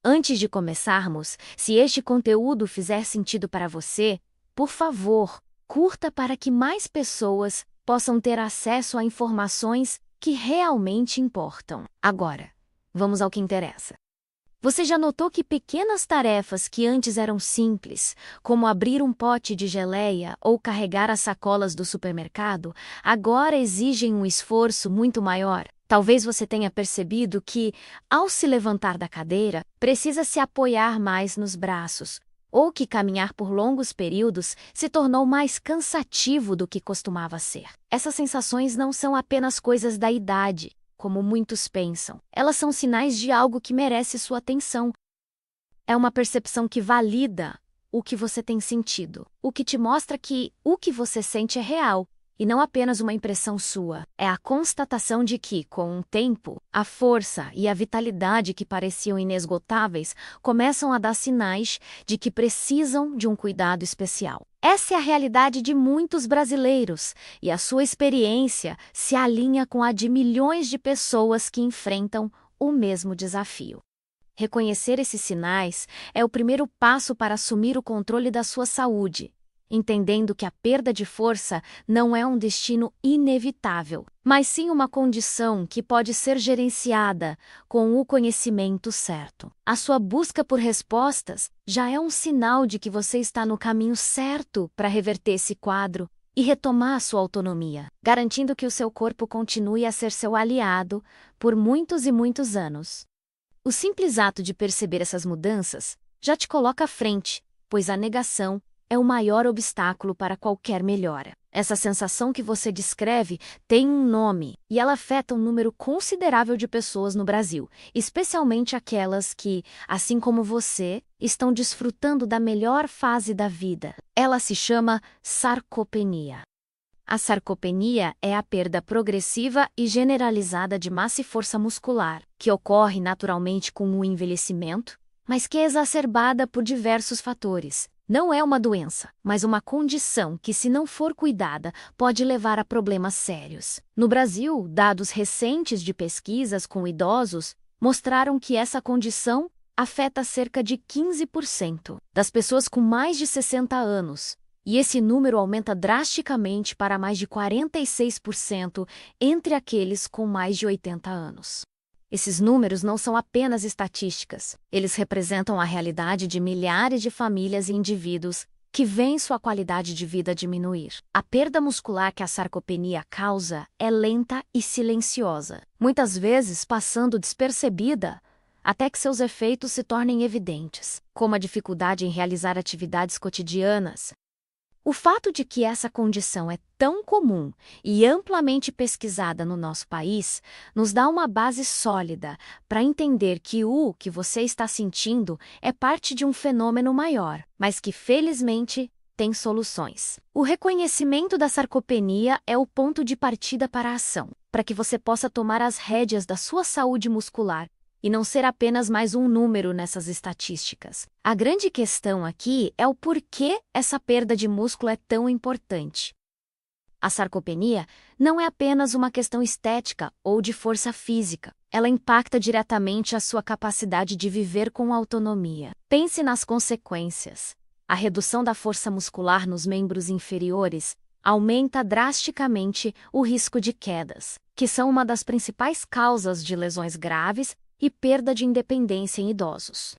Antes de começarmos, se este conteúdo fizer sentido para você, por favor, curta para que mais pessoas possam ter acesso a informações que realmente importam. Agora, vamos ao que interessa. Você já notou que pequenas tarefas que antes eram simples, como abrir um pote de geleia ou carregar as sacolas do supermercado, agora exigem um esforço muito maior? Talvez você tenha percebido que, ao se levantar da cadeira, precisa se apoiar mais nos braços, ou que caminhar por longos períodos se tornou mais cansativo do que costumava ser. Essas sensações não são apenas coisas da idade, como muitos pensam. Elas são sinais de algo que merece sua atenção. É uma percepção que valida o que você tem sentido, o que te mostra que o que você sente é real, e não apenas uma impressão sua. É a constatação de que, com o tempo, a força e a vitalidade que pareciam inesgotáveis começam a dar sinais de que precisam de um cuidado especial. Essa é a realidade de muitos brasileiros, e a sua experiência se alinha com a de milhões de pessoas que enfrentam o mesmo desafio. Reconhecer esses sinais é o primeiro passo para assumir o controle da sua saúde, entendendo que a perda de força não é um destino inevitável, mas sim uma condição que pode ser gerenciada com o conhecimento certo. A sua busca por respostas já é um sinal de que você está no caminho certo para reverter esse quadro e retomar a sua autonomia, garantindo que o seu corpo continue a ser seu aliado por muitos e muitos anos. O simples ato de perceber essas mudanças já te coloca à frente, pois a negação é o maior obstáculo para qualquer melhora. Essa sensação que você descreve tem um nome e ela afeta um número considerável de pessoas no Brasil, especialmente aquelas que, assim como você, estão desfrutando da melhor fase da vida. Ela se chama sarcopenia. A sarcopenia é a perda progressiva e generalizada de massa e força muscular, que ocorre naturalmente com o envelhecimento, mas que é exacerbada por diversos fatores. Não é uma doença, mas uma condição que, se não for cuidada, pode levar a problemas sérios. No Brasil, dados recentes de pesquisas com idosos mostraram que essa condição afeta cerca de 15% das pessoas com mais de 60 anos, e esse número aumenta drasticamente para mais de 46% entre aqueles com mais de 80 anos. Esses números não são apenas estatísticas, eles representam a realidade de milhares de famílias e indivíduos que veem sua qualidade de vida diminuir. A perda muscular que a sarcopenia causa é lenta e silenciosa, muitas vezes passando despercebida, até que seus efeitos se tornem evidentes, como a dificuldade em realizar atividades cotidianas. O fato de que essa condição é tão comum e amplamente pesquisada no nosso país nos dá uma base sólida para entender que o que você está sentindo é parte de um fenômeno maior, mas que, felizmente, tem soluções. O reconhecimento da sarcopenia é o ponto de partida para a ação, para que você possa tomar as rédeas da sua saúde muscular e não ser apenas mais um número nessas estatísticas. A grande questão aqui é o porquê essa perda de músculo é tão importante. A sarcopenia não é apenas uma questão estética ou de força física. Ela impacta diretamente a sua capacidade de viver com autonomia. Pense nas consequências. A redução da força muscular nos membros inferiores aumenta drasticamente o risco de quedas, que são uma das principais causas de lesões graves e perda de independência em idosos.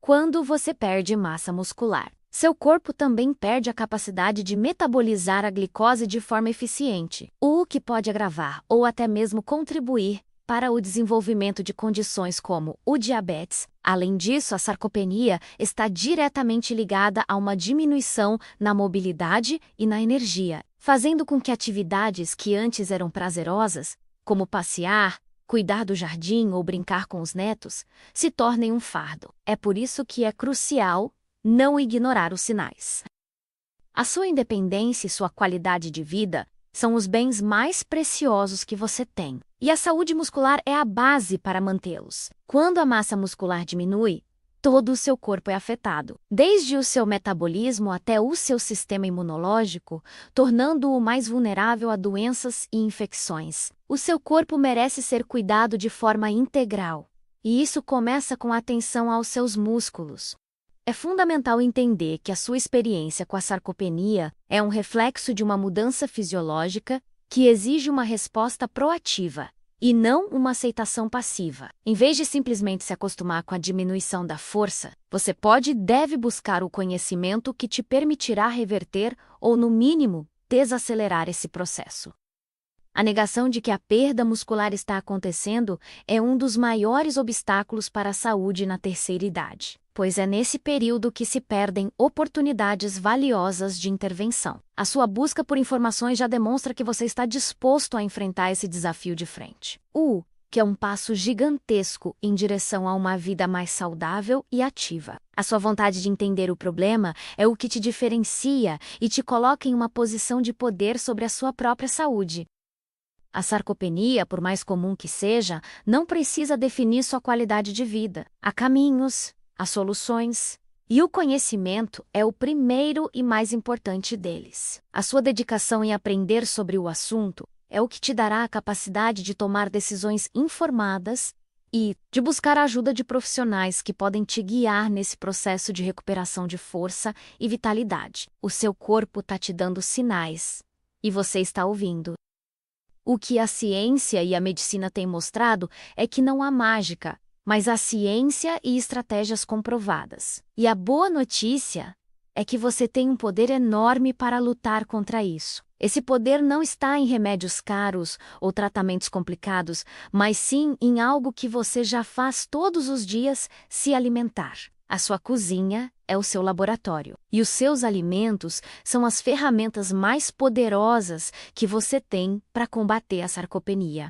Quando você perde massa muscular, seu corpo também perde a capacidade de metabolizar a glicose de forma eficiente, o que pode agravar ou até mesmo contribuir para o desenvolvimento de condições como o diabetes. Além disso, a sarcopenia está diretamente ligada a uma diminuição na mobilidade e na energia, fazendo com que atividades que antes eram prazerosas, como passear, cuidar do jardim ou brincar com os netos, se tornem um fardo. É por isso que é crucial não ignorar os sinais. A sua independência e sua qualidade de vida são os bens mais preciosos que você tem, e a saúde muscular é a base para mantê-los. Quando a massa muscular diminui, todo o seu corpo é afetado, desde o seu metabolismo até o seu sistema imunológico, tornando-o mais vulnerável a doenças e infecções. O seu corpo merece ser cuidado de forma integral, E isso começa com a atenção aos seus músculos. É fundamental entender que a sua experiência com a sarcopenia é um reflexo de uma mudança fisiológica que exige uma resposta proativa e não uma aceitação passiva. Em vez de simplesmente se acostumar com a diminuição da força, você pode e deve buscar o conhecimento que te permitirá reverter ou, no mínimo, desacelerar esse processo. A negação de que a perda muscular está acontecendo é um dos maiores obstáculos para a saúde na terceira idade, pois é nesse período que se perdem oportunidades valiosas de intervenção. A sua busca por informações já demonstra que você está disposto a enfrentar esse desafio de frente. Que é um passo gigantesco em direção a uma vida mais saudável e ativa. A sua vontade de entender o problema é o que te diferencia e te coloca em uma posição de poder sobre a sua própria saúde. A sarcopenia, por mais comum que seja, não precisa definir sua qualidade de vida. Há caminhos, há soluções, e o conhecimento é o primeiro e mais importante deles. A sua dedicação em aprender sobre o assunto é o que te dará a capacidade de tomar decisões informadas e de buscar a ajuda de profissionais que podem te guiar nesse processo de recuperação de força e vitalidade. O seu corpo está te dando sinais, e você está ouvindo. O que a ciência e a medicina têm mostrado é que não há mágica, mas há ciência e estratégias comprovadas. E a boa notícia é que você tem um poder enorme para lutar contra isso. Esse poder não está em remédios caros ou tratamentos complicados, mas sim em algo que você já faz todos os dias: se alimentar. A sua cozinha é o seu laboratório, e os seus alimentos são as ferramentas mais poderosas que você tem para combater a sarcopenia.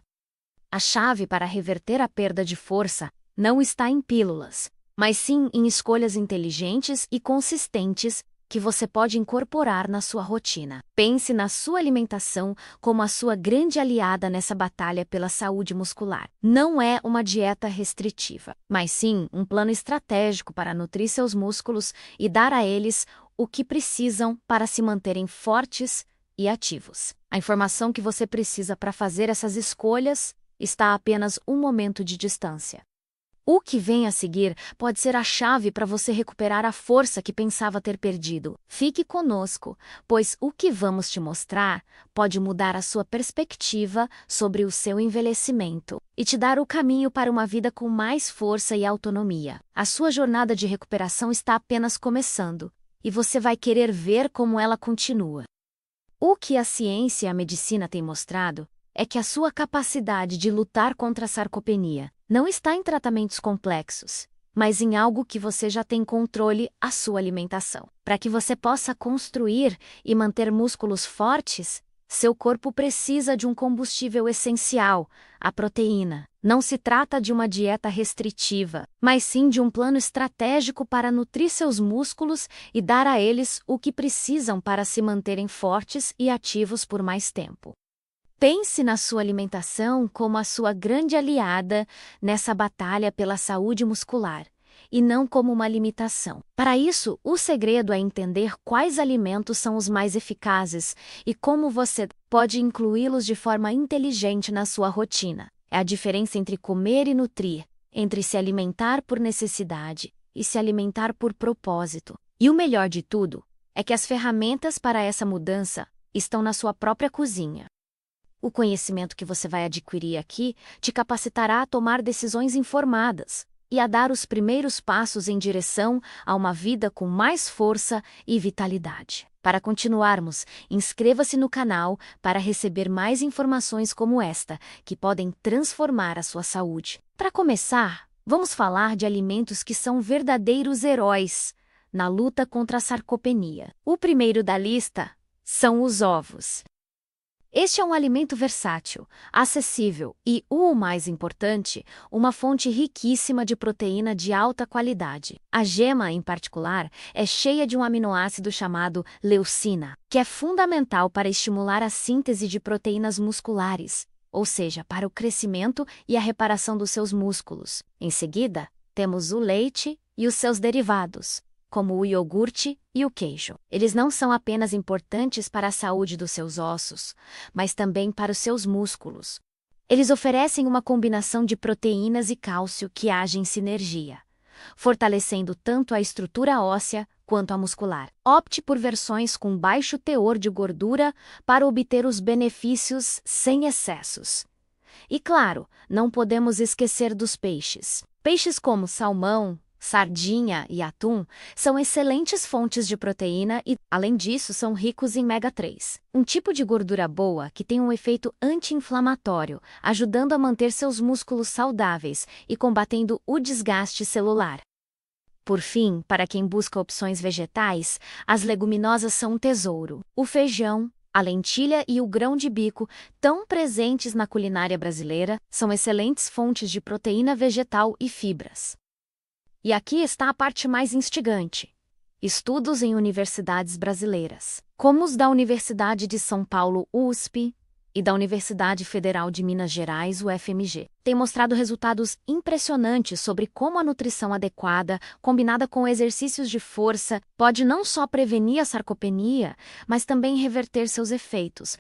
A chave para reverter a perda de força não está em pílulas, mas sim em escolhas inteligentes e consistentes que você pode incorporar na sua rotina. Pense na sua alimentação como a sua grande aliada nessa batalha pela saúde muscular. Não é uma dieta restritiva, mas sim um plano estratégico para nutrir seus músculos e dar a eles o que precisam para se manterem fortes e ativos. A informação que você precisa para fazer essas escolhas está a apenas um momento de distância. O que vem a seguir pode ser a chave para você recuperar a força que pensava ter perdido. Fique conosco, pois o que vamos te mostrar pode mudar a sua perspectiva sobre o seu envelhecimento e te dar o caminho para uma vida com mais força e autonomia. A sua jornada de recuperação está apenas começando, e você vai querer ver como ela continua. O que a ciência e a medicina têm mostrado é que a sua capacidade de lutar contra a sarcopenia não está em tratamentos complexos, mas em algo que você já tem controle: a sua alimentação. Para que você possa construir e manter músculos fortes, seu corpo precisa de um combustível essencial: a proteína. Não se trata de uma dieta restritiva, mas sim de um plano estratégico para nutrir seus músculos e dar a eles o que precisam para se manterem fortes e ativos por mais tempo. Pense na sua alimentação como a sua grande aliada nessa batalha pela saúde muscular, e não como uma limitação. Para isso, o segredo é entender quais alimentos são os mais eficazes e como você pode incluí-los de forma inteligente na sua rotina. É a diferença entre comer e nutrir, entre se alimentar por necessidade e se alimentar por propósito. E o melhor de tudo é que as ferramentas para essa mudança estão na sua própria cozinha. O conhecimento que você vai adquirir aqui te capacitará a tomar decisões informadas e a dar os primeiros passos em direção a uma vida com mais força e vitalidade. Para continuarmos, inscreva-se no canal para receber mais informações como esta, que podem transformar a sua saúde. Para começar, vamos falar de alimentos que são verdadeiros heróis na luta contra a sarcopenia. O primeiro da lista são os ovos. Este é um alimento versátil, acessível e, o mais importante, uma fonte riquíssima de proteína de alta qualidade. A gema, em particular, é cheia de um aminoácido chamado leucina, que é fundamental para estimular a síntese de proteínas musculares, ou seja, para o crescimento e a reparação dos seus músculos. Em seguida, temos o leite e os seus derivados, como o iogurte e o queijo. Eles não são apenas importantes para a saúde dos seus ossos, mas também para os seus músculos. Eles oferecem uma combinação de proteínas e cálcio que age em sinergia, fortalecendo tanto a estrutura óssea quanto a muscular. Opte por versões com baixo teor de gordura para obter os benefícios sem excessos. E claro, não podemos esquecer dos peixes. Peixes como salmão, sardinha e atum são excelentes fontes de proteína e, além disso, são ricos em ômega 3, um tipo de gordura boa que tem um efeito anti-inflamatório, ajudando a manter seus músculos saudáveis e combatendo o desgaste celular. Por fim, para quem busca opções vegetais, as leguminosas são um tesouro. O feijão, a lentilha e o grão de bico, tão presentes na culinária brasileira, são excelentes fontes de proteína vegetal e fibras. E aqui está a parte mais instigante: estudos em universidades brasileiras, como os da Universidade de São Paulo, USP, e da Universidade Federal de Minas Gerais, UFMG, têm mostrado resultados impressionantes sobre como a nutrição adequada, combinada com exercícios de força, pode não só prevenir a sarcopenia, mas também reverter seus efeitos.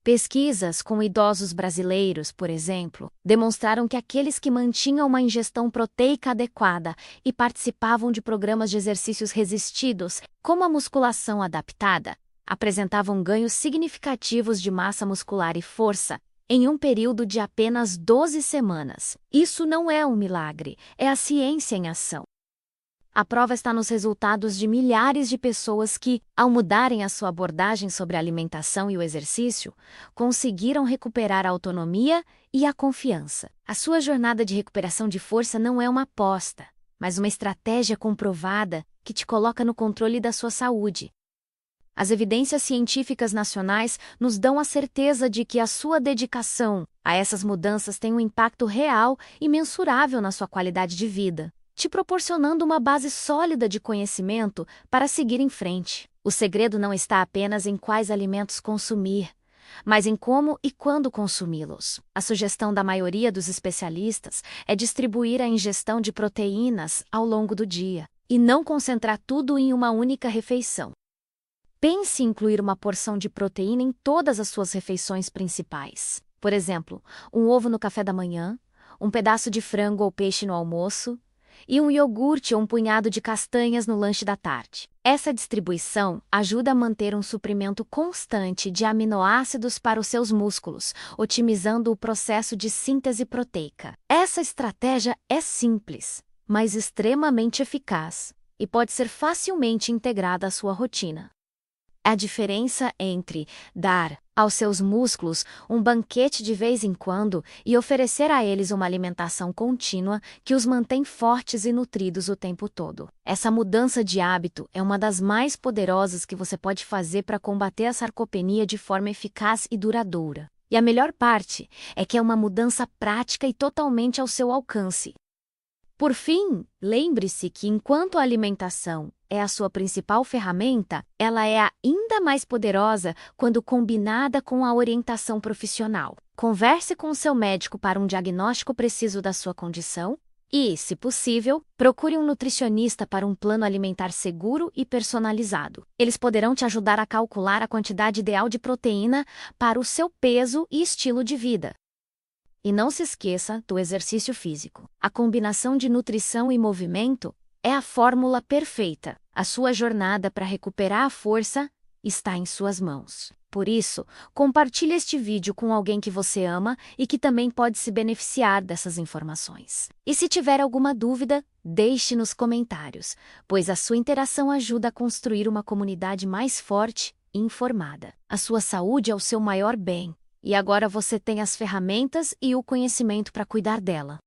Pesquisas com idosos brasileiros, por exemplo, demonstraram que aqueles que mantinham uma ingestão proteica adequada e participavam de programas de exercícios resistidos, como a musculação adaptada, apresentavam ganhos significativos de massa muscular e força em um período de apenas 12 semanas. Isso não é um milagre, é a ciência em ação. A prova está nos resultados de milhares de pessoas que, ao mudarem a sua abordagem sobre a alimentação e o exercício, conseguiram recuperar a autonomia e a confiança. A sua jornada de recuperação de força não é uma aposta, mas uma estratégia comprovada que te coloca no controle da sua saúde. As evidências científicas nacionais nos dão a certeza de que a sua dedicação a essas mudanças tem um impacto real e mensurável na sua qualidade de vida, te proporcionando uma base sólida de conhecimento para seguir em frente. O segredo não está apenas em quais alimentos consumir, mas em como e quando consumi-los. A sugestão da maioria dos especialistas é distribuir a ingestão de proteínas ao longo do dia, e não concentrar tudo em uma única refeição. Pense em incluir uma porção de proteína em todas as suas refeições principais. Por exemplo, um ovo no café da manhã, um pedaço de frango ou peixe no almoço, e um iogurte ou um punhado de castanhas no lanche da tarde. Essa distribuição ajuda a manter um suprimento constante de aminoácidos para os seus músculos, otimizando o processo de síntese proteica. Essa estratégia é simples, mas extremamente eficaz, e pode ser facilmente integrada à sua rotina. A diferença entre dar aos seus músculos um banquete de vez em quando e oferecer a eles uma alimentação contínua que os mantém fortes e nutridos o tempo todo. Essa mudança de hábito é uma das mais poderosas que você pode fazer para combater a sarcopenia de forma eficaz e duradoura. E a melhor parte é que é uma mudança prática e totalmente ao seu alcance. Por fim, lembre-se que enquanto a alimentação é a sua principal ferramenta, ela é ainda mais poderosa quando combinada com a orientação profissional. Converse com o seu médico para um diagnóstico preciso da sua condição e, se possível, procure um nutricionista para um plano alimentar seguro e personalizado. Eles poderão te ajudar a calcular a quantidade ideal de proteína para o seu peso e estilo de vida. E não se esqueça do exercício físico. A combinação de nutrição e movimento é a fórmula perfeita. A sua jornada para recuperar a força está em suas mãos. Por isso, compartilhe este vídeo com alguém que você ama e que também pode se beneficiar dessas informações. E se tiver alguma dúvida, deixe nos comentários, pois a sua interação ajuda a construir uma comunidade mais forte e informada. A sua saúde é o seu maior bem. E agora você tem as ferramentas e o conhecimento para cuidar dela.